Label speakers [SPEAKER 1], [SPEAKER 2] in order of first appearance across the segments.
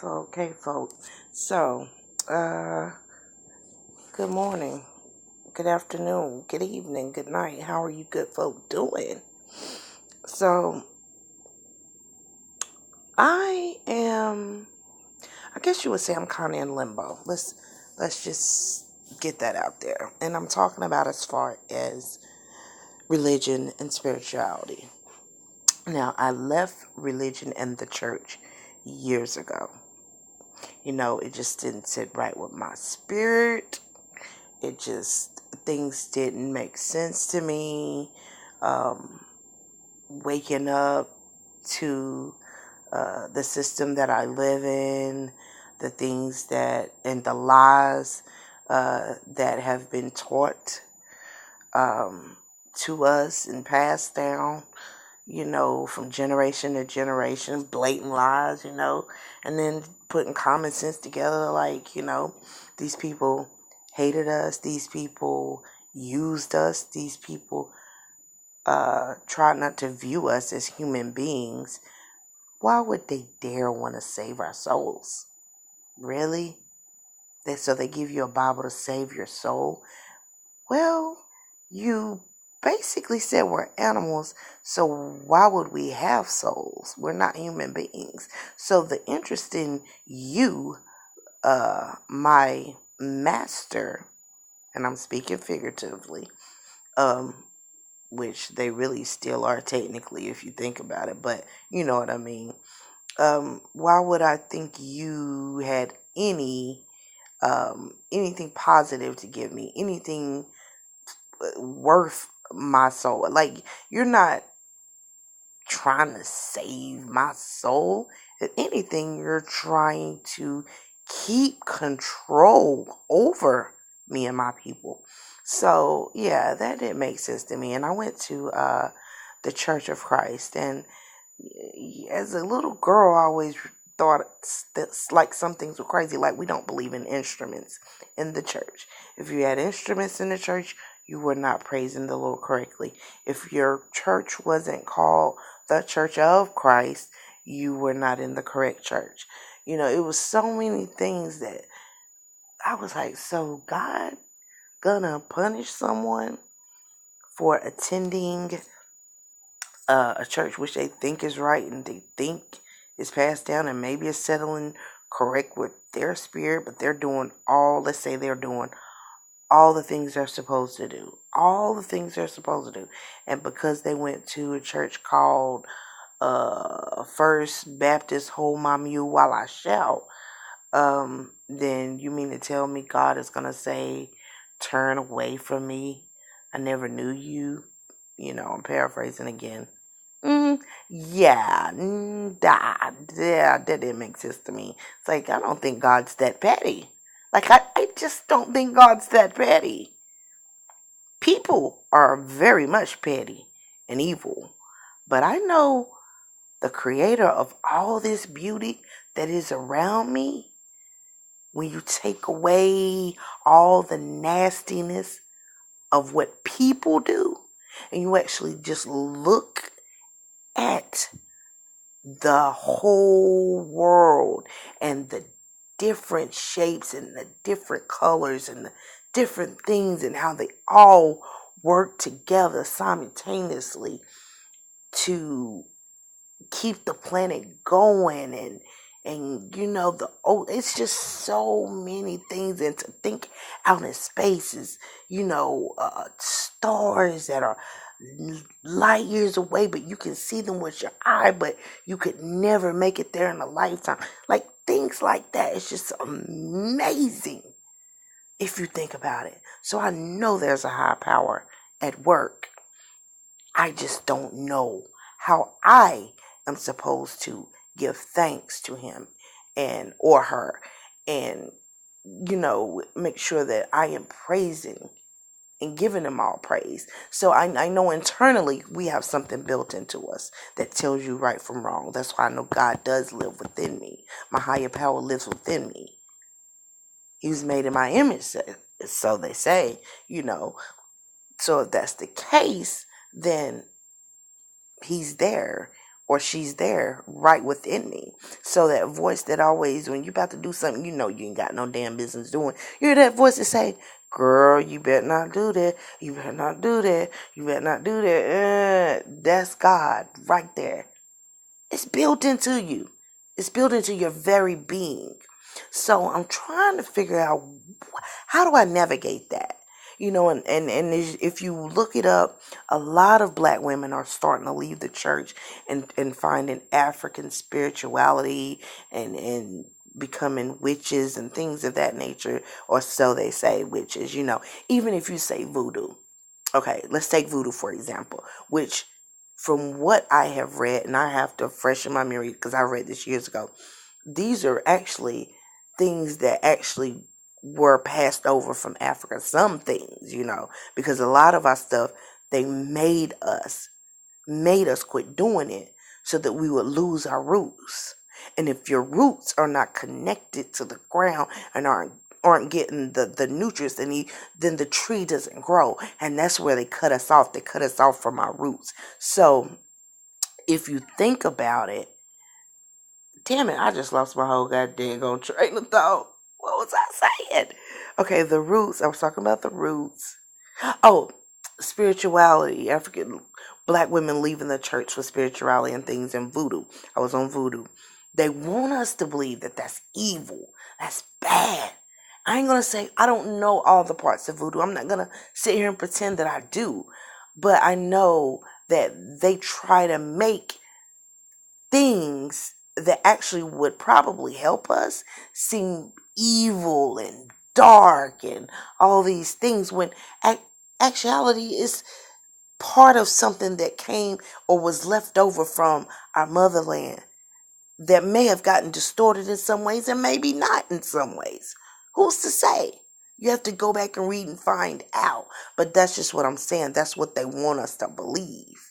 [SPEAKER 1] Okay, folks. So, uh, good morning, good afternoon, good evening, good night. How are you good folk doing? So, I guess you would say I'm kind of in limbo. Let's just get that out there. And I'm talking about as far as religion and spirituality. Now, I left religion and the church years ago. It just didn't sit right with my spirit. Things didn't make sense to me. Um, Waking up to the system that I live in, the things and the lies that have been taught um, to us and passed down, from generation to generation, blatant lies, and then putting common sense together like, these people hated us, these people used us, these people tried not to view us as human beings. Why would they dare want to save our souls? Really? So they give you a Bible to save your soul? Well, you basically said we're animals, so why would we have souls? We're not human beings. So the interest in you, my master, and I'm speaking figuratively, which they really still are technically if you think about it, but you know what I mean. Why would I think you had anything positive to give me, anything worth my soul? Like, you're not trying to save my soul. If anything, you're trying to keep control over me and my people. So yeah, that didn't make sense to me. And I went to the Church of Christ, and as a little girl, I always thought that's like some things were crazy. Like, we don't believe in instruments in the church. If you had instruments in the church, you were not praising the Lord correctly. If your church wasn't called the Church of Christ, you were not in the correct church. It was so many things that I was like, so God gonna punish someone for attending a church which they think is right and they think is passed down and maybe is settling correct with their spirit, but let's say they're doing all the things they're supposed to do. All the things they're supposed to do. And because they went to a church called First Baptist Hold My Mule While I Shout, then you mean to tell me God is going to say, turn away from me? I never knew you. I'm paraphrasing again. Yeah, that didn't make sense to me. It's like, I don't think God's that petty. Like, I just don't think God's that petty. People are very much petty and evil. But I know the creator of all this beauty that is around me. When you take away all the nastiness of what people do, and you actually just look at the whole world and the different shapes and the different colors and the different things and how they all work together simultaneously to keep the planet going, and it's just so many things. And to think out in spaces, stars that are light years away, but you can see them with your eye, but you could never make it there in a lifetime. Like, things like that. It's just amazing if you think about it. So I know there's a high power at work. I just don't know how I am supposed to give thanks to him or her, and make sure that I am praising and giving them all praise. So I know internally we have something built into us that tells you right from wrong. That's why I know God does live within me. My higher power lives within me. He was made in my image, so they say, So if that's the case, then he's there or she's there right within me. So that voice that always, when you about to do something you know you ain't got no damn business doing, you hear that voice that say, girl, you better not do that. You better not do that. You better not do that. That's God right there. It's built into you. It's built into your very being. So I'm trying to figure out, how do I navigate that? And if you look it up, a lot of black women are starting to leave the church and finding African spirituality and becoming witches and things of that nature, or so they say, witches, even if you say voodoo. Okay, let's take voodoo for example, which from what I have read, and I have to freshen my memory because I read this years ago, these are actually things that actually were passed over from Africa. Some things, because a lot of our stuff, they made us quit doing it so that we would lose our roots. And if your roots are not connected to the ground and aren't getting the nutrients they need, then the tree doesn't grow. And that's where they cut us off. They cut us off from our roots. So if you think about it, damn it, I just lost my whole goddamn train of thought. What was I saying? Okay, the roots. I was talking about the roots. Oh, spirituality. African black women leaving the church for spirituality and things, and voodoo. I was on voodoo. They want us to believe that that's evil. That's bad. I ain't going to say I don't know all the parts of voodoo. I'm not going to sit here and pretend that I do. But I know that they try to make things that actually would probably help us seem evil and dark and all these things, when actuality is part of something that came or was left over from our motherland that may have gotten distorted in some ways and maybe not in some ways. Who's to say? You have to go back and read and find out. But that's just what I'm saying. That's what they want us to believe,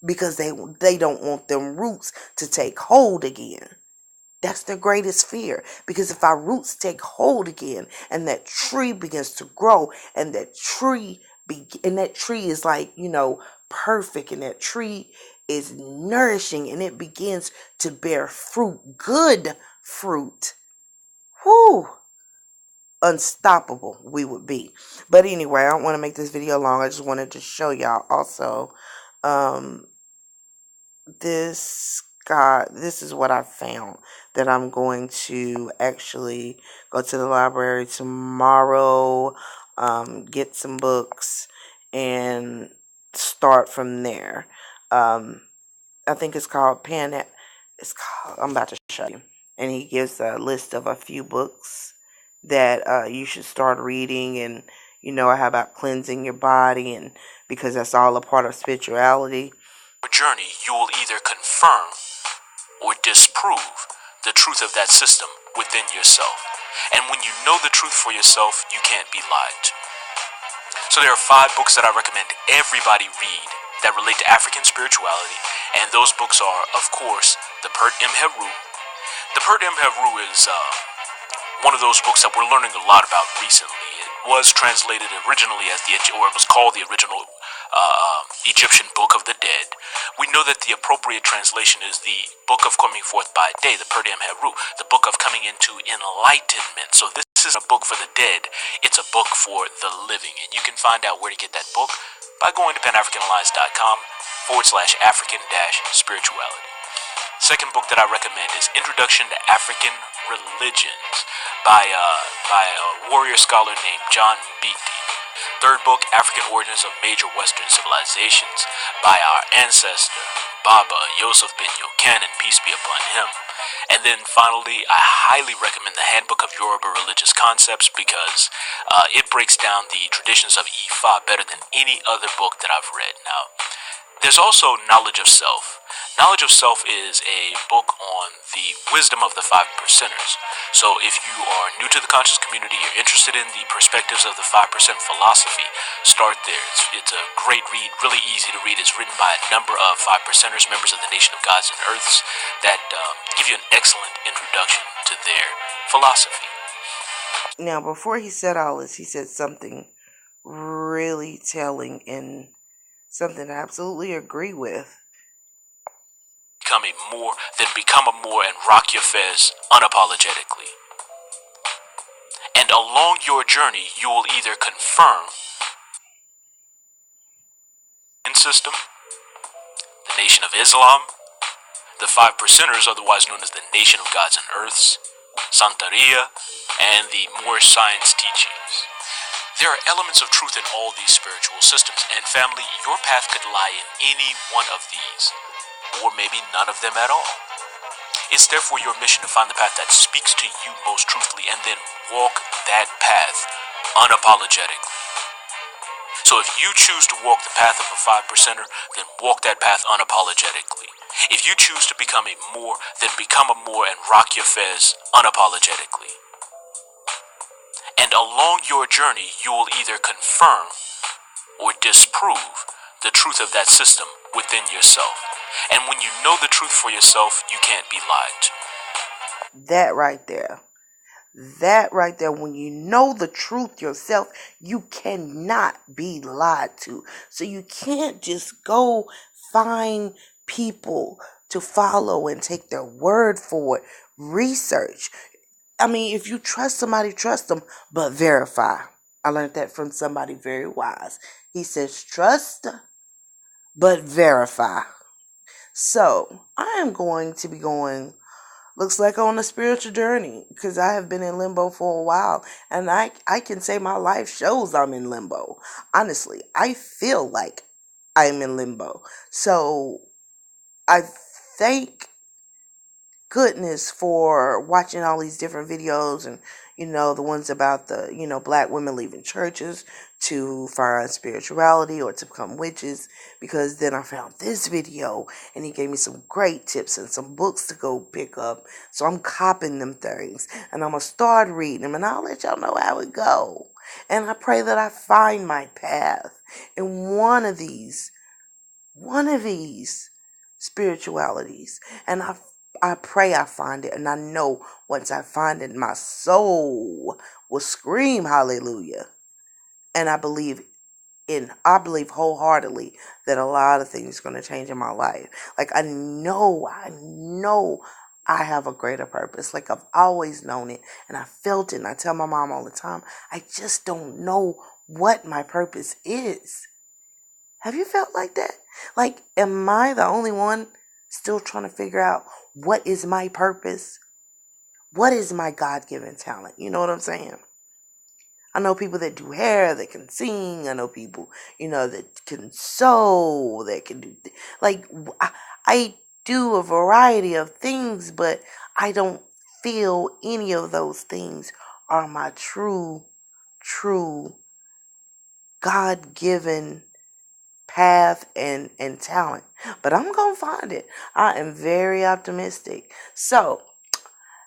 [SPEAKER 1] because they don't want them roots to take hold again. That's their greatest fear. Because if our roots take hold again and that tree begins to grow, and that tree is like, perfect, and that tree is nourishing, and it begins to bear fruit, good fruit, whoo, unstoppable we would be. But anyway, I don't want to make this video long. I just wanted to show y'all also this is what I found, that I'm going to actually go to the library tomorrow, get some books, and start from there. I think it's called I'm about to show you. And he gives a list of a few books that you should start reading, and how about cleansing your body, and because that's all a part of spirituality.
[SPEAKER 2] Journey, you will either confirm or disprove the truth of that system within yourself. And when you know the truth for yourself, you can't be lied to. So there are 5 books that I recommend everybody read that relate to African spirituality, and those books are, of course, The Pert Imheru. The Pert Imheru is one of those books that we're learning a lot about recently. It was translated originally as it was called the original Egyptian Book of the Dead. We know that the appropriate translation is the Book of Coming Forth by Day, the Pert Imheru, the Book of Coming into Enlightenment. So this is a book for the dead. It's a book for the living. And you can find out where to get that book by going to panafricanalliance.com/African-spirituality. Second book that I recommend is Introduction to African Religions by a warrior scholar named John Beatty. Third book, African Origins of Major Western Civilizations by our ancestor, Baba Yosef Ben Yokan, and peace be upon him. And then finally, I highly recommend the Handbook of Yoruba Religious Concepts, because it breaks down the traditions of Ifa better than any other book that I've read. Now, there's also Knowledge of Self. Knowledge of Self is a book on the wisdom of the 5 percenters. So if you are new to the conscious community, you're interested in the perspectives of the 5% philosophy, start there. It's a great read, really easy to read. It's written by a number of 5 percenters, members of the Nation of Gods and Earths, that give you an excellent introduction to their philosophy.
[SPEAKER 1] Now, before he said all this, he said something really telling, and something I absolutely agree with.
[SPEAKER 2] become a Moor, then become a Moor and rock your fez unapologetically. And along your journey, you will either confirm the system, the Nation of Islam, the Five Percenters, otherwise known as the Nation of Gods and Earths, Santeria, and the Moorish science teachings. There are elements of truth in all these spiritual systems, and family, your path could lie in any one of these, or maybe none of them at all. It's therefore your mission to find the path that speaks to you most truthfully and then walk that path unapologetically. So if you choose to walk the path of a 5%er, then walk that path unapologetically. If you choose to become a Moor, then become a Moor and rock your fez unapologetically. And along your journey, you will either confirm or disprove the truth of that system within yourself. And when you know the truth for yourself, you can't be lied to.
[SPEAKER 1] That right there, when you know the truth yourself, you cannot be lied to. So you can't just go find people to follow and take their word for it. Research. I mean, if you trust somebody, trust them, but verify. I learned that from somebody very wise. He says, trust, but verify. So I am going to be going, looks like, on a spiritual journey, because I have been in limbo for a while, and I can say my life shows I'm in limbo. Honestly, I feel like I'm in limbo. So I thank goodness for watching all these different videos, and the ones about the black women leaving churches to find spirituality or to become witches, because then I found this video and he gave me some great tips and some books to go pick up. So I'm copying them things and I'm gonna start reading them, and I'll let y'all know how it go. And I pray that I find my path in one of these spiritualities, and I pray I find it, and I know once I find it, my soul will scream hallelujah. And I believe wholeheartedly that a lot of things are going to change in my life. Like I know I have a greater purpose. Like I've always known it, and I felt it, and I tell my mom all the time, I just don't know what my purpose is. Have you felt like that? Like, am I the only one still trying to figure out what is my purpose? What is my God-given talent? You know what I'm saying? I know people that do hair, that can sing. I know people, that can sew, that can do, like, I do a variety of things, but I don't feel any of those things are my true God-given path and talent. But I'm gonna find it. I am very optimistic. So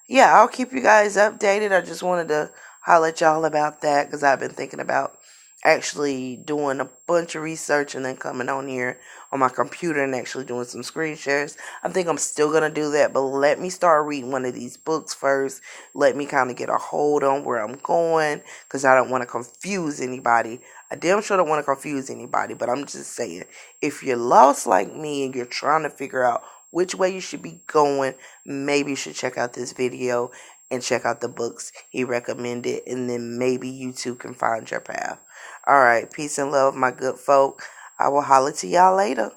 [SPEAKER 1] yeah, I'll keep you guys updated. I just wanted to holler at y'all about that, because I've been thinking about actually doing a bunch of research and then coming on here on my computer and actually doing some screen shares. I think I'm still going to do that, but let me start reading one of these books first. Let me kind of get a hold on where I'm going, because I don't want to confuse anybody. I damn sure don't want to confuse anybody, but I'm just saying, if you're lost like me and you're trying to figure out which way you should be going, maybe you should check out this video and check out the books he recommended, and then maybe you too can find your path. All right, peace and love, my good folk. I will holler to y'all later.